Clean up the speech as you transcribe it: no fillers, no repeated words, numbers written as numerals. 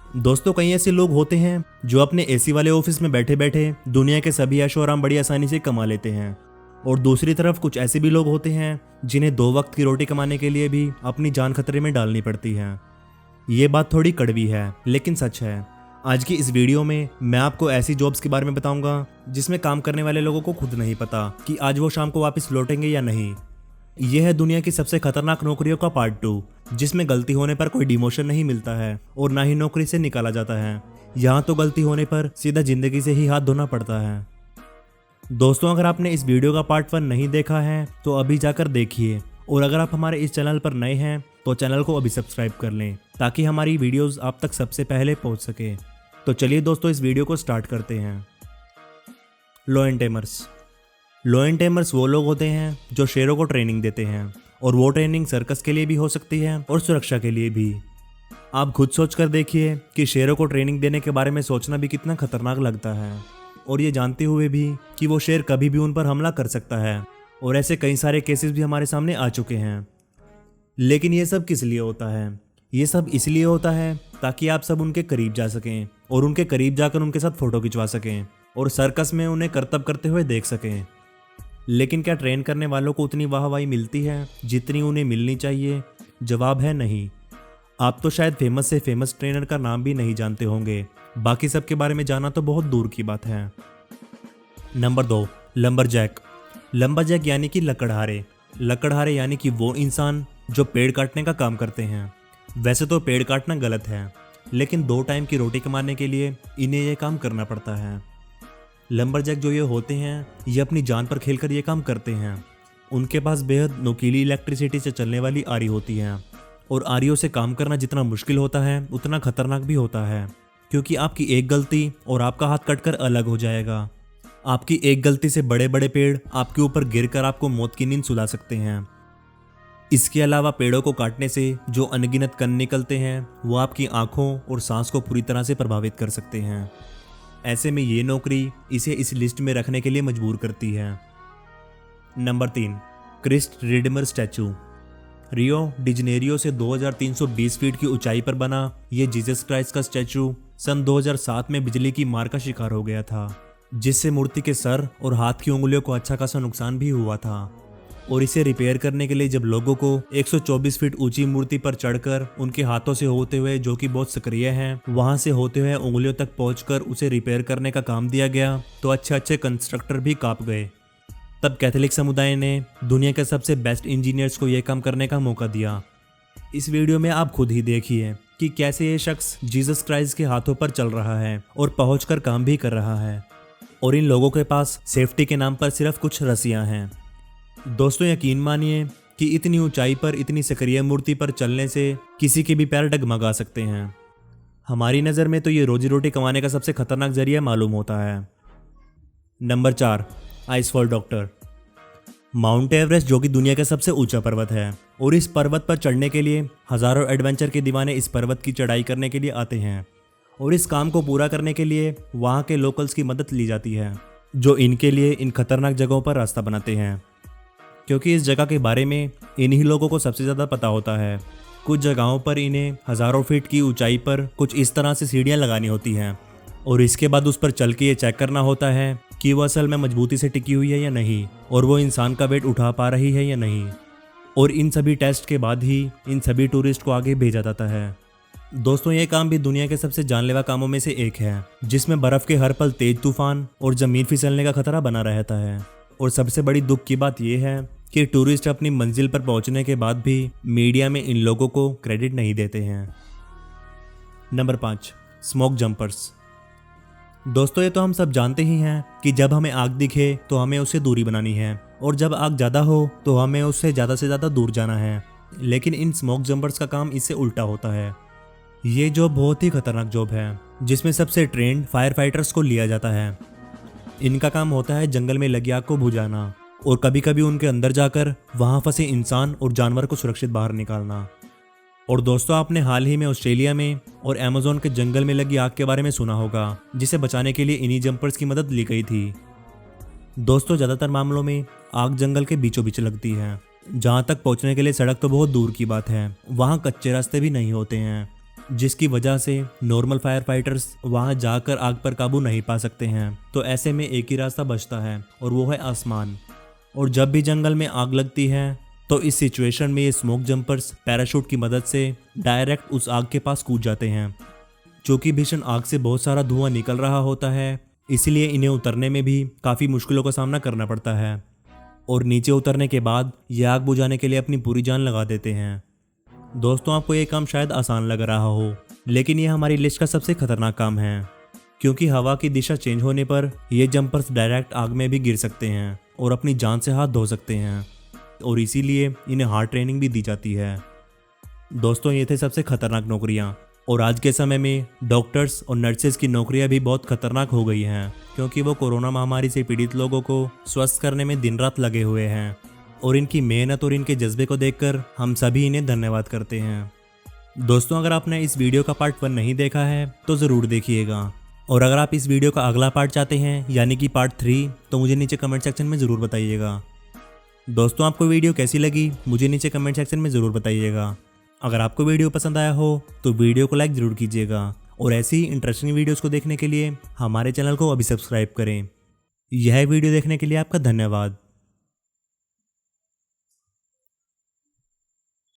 दोस्तों, कई ऐसे लोग होते हैं जो अपने एसी वाले ऑफिस में बैठे बैठे दुनिया के सभी ऐशो आराम बड़ी आसानी से कमा लेते हैं। और दूसरी तरफ कुछ ऐसे भी लोग होते हैं जिन्हें 2 वक्त की रोटी कमाने के लिए भी अपनी जान खतरे में डालनी पड़ती है। ये बात थोड़ी कड़वी है लेकिन सच है। आज की इस वीडियो में मैं आपको ऐसी जॉब्स के बारे में बताऊंगा जिसमें काम करने वाले लोगों को खुद नहीं पता कि आज वो शाम को वापस लौटेंगे या नहीं। यह है दुनिया की सबसे खतरनाक नौकरियों का पार्ट 2, जिसमें गलती होने पर कोई डिमोशन नहीं मिलता है और ना ही नौकरी से निकाला जाता है। यहाँ तो गलती होने पर सीधा जिंदगी से ही हाथ धोना पड़ता है। दोस्तों, अगर आपने इस वीडियो का पार्ट 1 नहीं देखा है तो अभी जाकर देखिए, और अगर आप हमारे इस चैनल पर नए हैं तो चैनल को अभी सब्सक्राइब कर लें ताकि हमारी वीडियोस आप तक सबसे पहले पहुंच सके। तो चलिए दोस्तों, इस वीडियो को स्टार्ट करते हैं। Lion tamers. लायन टेमर्स वो लोग होते हैं जो शेरों को ट्रेनिंग देते हैं, और वो ट्रेनिंग सर्कस के लिए भी हो सकती है और सुरक्षा के लिए भी। आप खुद सोच कर देखिए कि शेरों को ट्रेनिंग देने के बारे में सोचना भी कितना खतरनाक लगता है, और ये जानते हुए भी कि वो शेर कभी भी उन पर हमला कर सकता है। और ऐसे कई सारे केसेस भी हमारे सामने आ चुके हैं। लेकिन ये सब किस लिए होता है? ये सब इसलिए होता है ताकि आप सब उनके करीब जा सकें और उनके करीब जाकर उनके साथ फोटो खिंचवा सकें और सर्कस में उन्हें करतब करते हुए देख सकें। लेकिन क्या ट्रेन करने वालों को उतनी वाहवाही मिलती है जितनी उन्हें मिलनी चाहिए? जवाब है नहीं। आप तो शायद फेमस से फेमस ट्रेनर का नाम भी नहीं जानते होंगे, बाकी सब के बारे में जाना तो बहुत दूर की बात है। नंबर 2, लंबरजैक। लंबरजैक यानी कि लकड़हारे। लकड़हारे यानी कि वो इंसान जो पेड़ काटने का काम करते हैं। वैसे तो पेड़ काटना गलत है, लेकिन 2 टाइम की रोटी कमाने के लिए इन्हें यह काम करना पड़ता है। लंबरजैक जो ये होते हैं, ये अपनी जान पर खेलकर ये काम करते हैं। उनके पास बेहद नुकीली इलेक्ट्रिसिटी से चलने वाली आरी होती है, और आरियों से काम करना जितना मुश्किल होता है उतना खतरनाक भी होता है, क्योंकि आपकी एक गलती और आपका हाथ कटकर अलग हो जाएगा। आपकी एक गलती से बड़े बड़े पेड़ आपके ऊपर गिरकर आपको मौत की नींद सुला सकते हैं। इसके अलावा पेड़ों को काटने से जो अनगिनत कण निकलते हैं वो आपकी आंखों और सांस को पूरी तरह से प्रभावित कर सकते हैं। ऐसे में ये नौकरी इसे इस लिस्ट में रखने के लिए मजबूर करती है। Number 3, Christ Redeemer statue. Rio de Janeiro से 2320 फीट की ऊंचाई पर बना ये जीसस क्राइस्ट का स्टैचू सन 2007 में बिजली की मार का शिकार हो गया था, जिससे मूर्ति के सर और हाथ की उंगलियों को अच्छा खासा नुकसान भी हुआ था। और इसे रिपेयर करने के लिए जब लोगों को 124 फीट ऊंची मूर्ति पर चढ़कर उनके हाथों से होते हुए, जो कि बहुत सक्रिय हैं, वहां से होते हुए उंगलियों तक पहुंचकर उसे रिपेयर करने का काम दिया गया तो अच्छे अच्छे कंस्ट्रक्टर भी कांप गए। तब कैथोलिक समुदाय ने दुनिया के सबसे बेस्ट इंजीनियर्स को यह काम करने का मौका दिया। इस वीडियो में आप खुद ही देखिए कि कैसे ये शख्स जीसस क्राइस्ट के हाथों पर चल रहा है और पहुंचकर काम भी कर रहा है, और इन लोगों के पास सेफ्टी के नाम पर सिर्फ कुछ रस्सियां हैं। दोस्तों, यकीन मानिए कि इतनी ऊंचाई पर इतनी सक्रिय मूर्ति पर चलने से किसी के भी पैर डगमगा सकते हैं। हमारी नज़र में तो ये रोजी रोटी कमाने का सबसे खतरनाक जरिया मालूम होता है। Number 4, icefall doctor. Mount Everest जो कि दुनिया का सबसे ऊंचा पर्वत है, और इस पर्वत पर चढ़ने के लिए हजारों एडवेंचर के दीवाने इस पर्वत की चढ़ाई करने के लिए आते हैं, और इस काम को पूरा करने के लिए वहाँ के लोकल्स की मदद ली जाती है, जो इनके लिए इन खतरनाक जगहों पर रास्ता बनाते हैं, क्योंकि इस जगह के बारे में इन्हीं लोगों को सबसे ज़्यादा पता होता है। कुछ जगहों पर इन्हें हज़ारों फीट की ऊंचाई पर कुछ इस तरह से सीढ़ियाँ लगानी होती हैं, और इसके बाद उस पर चल के ये चेक करना होता है कि वो असल में मजबूती से टिकी हुई है या नहीं, और वो इंसान का वेट उठा पा रही है या नहीं। और इन सभी टेस्ट के बाद ही इन सभी टूरिस्ट को आगे भेजा जाता है। दोस्तों, ये काम भी दुनिया के सबसे जानलेवा कामों में से एक है, जिसमें बर्फ़ के हर पल तेज तूफान और ज़मीन फिसलने का खतरा बना रहता है। और सबसे बड़ी दुख की बात यह है कि टूरिस्ट अपनी मंजिल पर पहुंचने के बाद भी मीडिया में इन लोगों को क्रेडिट नहीं देते हैं। Number 5, smoke jumpers. दोस्तों, ये तो हम सब जानते ही हैं कि जब हमें आग दिखे तो हमें उससे दूरी बनानी है, और जब आग ज़्यादा हो तो हमें उससे ज़्यादा से ज़्यादा दूर जाना है। लेकिन इन स्मोक जंपर्स का काम इससे उल्टा होता है। ये जॉब बहुत ही खतरनाक जॉब है, जिसमें सबसे ट्रेंड फायर फाइटर्स को लिया जाता है। इनका काम होता है जंगल में लगी आग को बुझाना, और कभी कभी उनके अंदर जाकर वहां फंसे इंसान और जानवर को सुरक्षित बाहर निकालना। और दोस्तों, आपने हाल ही में ऑस्ट्रेलिया में और अमेज़न के जंगल में लगी आग के बारे में सुना होगा, जिसे बचाने के लिए इन्हीं जंपर्स की मदद ली गई थी। दोस्तों, ज़्यादातर मामलों में आग जंगल के बीचों बीच लगती है, जहाँ तक पहुँचने के लिए सड़क तो बहुत दूर की बात है, वहाँ कच्चे रास्ते भी नहीं होते हैं। जिसकी वजह से नॉर्मल फायर फाइटर्स वहां जाकर आग पर काबू नहीं पा सकते हैं। तो ऐसे में एक ही रास्ता बचता है और वो है आसमान। और जब भी जंगल में आग लगती है तो इस सिचुएशन में ये स्मोक जंपर्स पैराशूट की मदद से डायरेक्ट उस आग के पास कूद जाते हैं। चूंकि भीषण आग से बहुत सारा धुआं निकल रहा होता है, इसलिए इन्हें उतरने में भी काफ़ी मुश्किलों का सामना करना पड़ता है। और नीचे उतरने के बाद ये आग बुझाने के लिए अपनी पूरी जान लगा देते हैं। दोस्तों, आपको ये काम शायद आसान लग रहा हो, लेकिन ये हमारी लिस्ट का सबसे खतरनाक काम है, क्योंकि हवा की दिशा चेंज होने पर ये जंपर्स डायरेक्ट आग में भी गिर सकते हैं और अपनी जान से हाथ धो सकते हैं। और इसीलिए इन्हें हार्ड ट्रेनिंग भी दी जाती है। दोस्तों, ये थे सबसे खतरनाक नौकरियां। और आज के समय में डॉक्टर्स और नर्सेज की नौकरियां भी बहुत खतरनाक हो गई हैं, क्योंकि वो कोरोना महामारी से पीड़ित लोगों को स्वस्थ करने में दिन रात लगे हुए हैं। और इनकी मेहनत और इनके जज्बे को देखकर हम सभी इन्हें धन्यवाद करते हैं। दोस्तों, अगर आपने इस वीडियो का पार्ट 1 नहीं देखा है तो ज़रूर देखिएगा। और अगर आप इस वीडियो का अगला पार्ट चाहते हैं, यानी कि पार्ट 3, तो मुझे नीचे कमेंट सेक्शन में ज़रूर बताइएगा। दोस्तों, आपको वीडियो कैसी लगी मुझे नीचे कमेंट सेक्शन में ज़रूर बताइएगा। अगर आपको वीडियो पसंद आया हो तो वीडियो को लाइक ज़रूर कीजिएगा। और ऐसी ही इंटरेस्टिंग वीडियोस को देखने के लिए हमारे चैनल को अभी सब्सक्राइब करें। यह वीडियो देखने के लिए आपका धन्यवाद।